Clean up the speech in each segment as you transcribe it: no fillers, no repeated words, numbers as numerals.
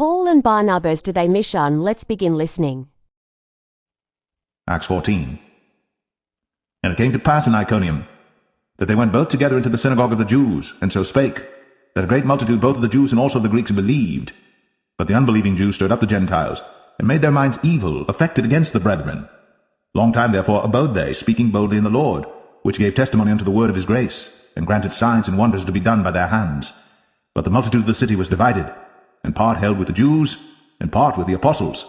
Paul and Barnabas do they mission? Let's begin listening. Acts 14. And it came to pass in Iconium, that they went both together into the synagogue of the Jews, and so spake, that a great multitude both of the Jews and also of the Greeks believed. But the unbelieving Jews stirred up the Gentiles, and made their minds evil, affected against the brethren. Long time therefore abode they, speaking boldly in the Lord, which gave testimony unto the word of his grace, and granted signs and wonders to be done by their hands. But the multitude of the city was divided, and part held with the Jews, and part with the apostles.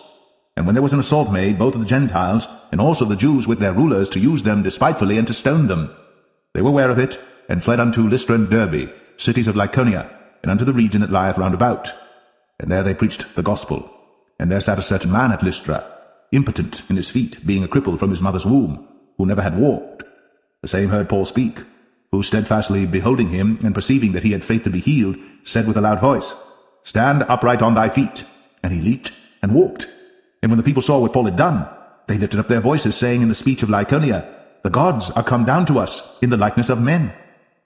And when there was an assault made, both of the Gentiles, and also the Jews with their rulers, to use them despitefully, and to stone them, they were ware of it, and fled unto Lystra and Derbe, cities of Lycaonia, and unto the region that lieth round about. And there they preached the gospel. And there sat a certain man at Lystra, impotent in his feet, being a cripple from his mother's womb, who never had walked. The same heard Paul speak, who steadfastly beholding him, and perceiving that he had faith to be healed, said with a loud voice, Stand upright on thy feet. And he leaped and walked. And when the people saw what Paul had done, they lifted up their voices, saying in the speech of Lycaonia, The gods are come down to us in the likeness of men.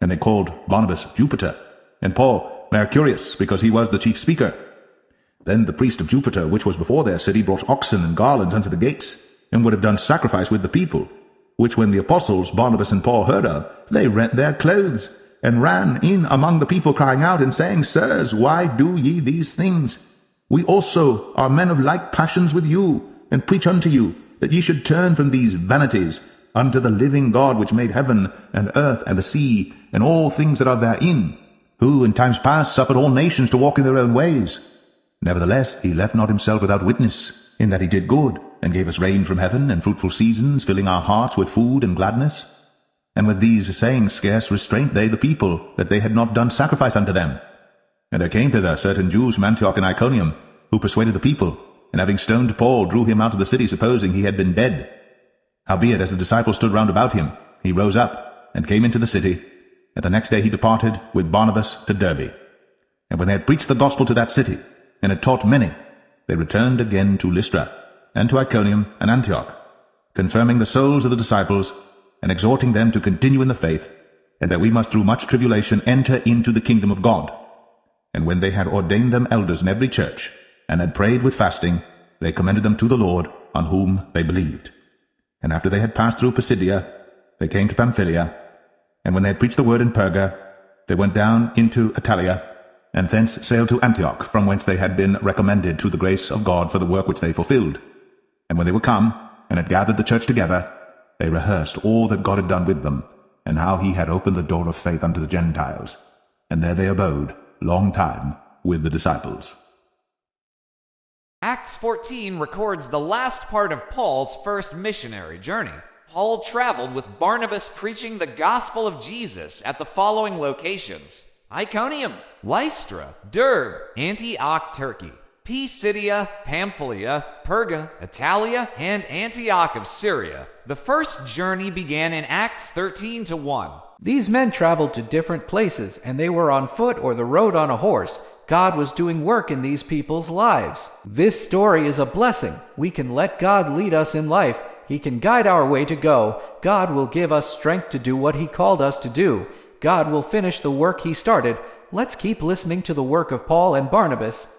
And they called Barnabas Jupiter, and Paul Mercurius, because he was the chief speaker. Then the priest of Jupiter, which was before their city, brought oxen and garlands unto the gates, and would have done sacrifice with the people, which when the apostles Barnabas and Paul heard of, they rent their clothes, and ran in among the people, crying out, and saying, Sirs, why do ye these things? We also are men of like passions with you, and preach unto you, that ye should turn from these vanities unto the living God, which made heaven, and earth, and the sea, and all things that are therein, who in times past suffered all nations to walk in their own ways. Nevertheless he left not himself without witness, in that he did good, and gave us rain from heaven, and fruitful seasons, filling our hearts with food and gladness. And with these sayings scarce restrained they the people, that they had not done sacrifice unto them. And there came thither certain Jews from Antioch and Iconium, who persuaded the people, and having stoned Paul, drew him out of the city, supposing he had been dead. Howbeit, as the disciples stood round about him, he rose up, and came into the city, and the next day he departed with Barnabas to Derbe. And when they had preached the gospel to that city, and had taught many, they returned again to Lystra, and to Iconium and Antioch, confirming the souls of the disciples, and exhorting them to continue in the faith, and that we must through much tribulation enter into the kingdom of God. And when they had ordained them elders in every church, and had prayed with fasting, they commended them to the Lord, on whom they believed. And after they had passed through Pisidia, they came to Pamphylia, and when they had preached the word in Perga, they went down into Italia, and thence sailed to Antioch, from whence they had been recommended to the grace of God for the work which they fulfilled. And when they were come, and had gathered the church together, they rehearsed all that God had done with them, and how he had opened the door of faith unto the Gentiles. And there they abode long time with the disciples. Acts 14 records the last part of Paul's first missionary journey. Paul traveled with Barnabas preaching the gospel of Jesus at the following locations: Iconium, Lystra, Derbe, Antioch, Turkey, Pisidia, Pamphylia, Perga, Italia, and Antioch of Syria. The first journey began in Acts 13:1. These men traveled to different places, and they were on foot or the road on a horse. God was doing work in these people's lives. This story is a blessing. We can let God lead us in life. He can guide our way to go. God will give us strength to do what He called us to do. God will finish the work He started. Let's keep listening to the work of Paul and Barnabas.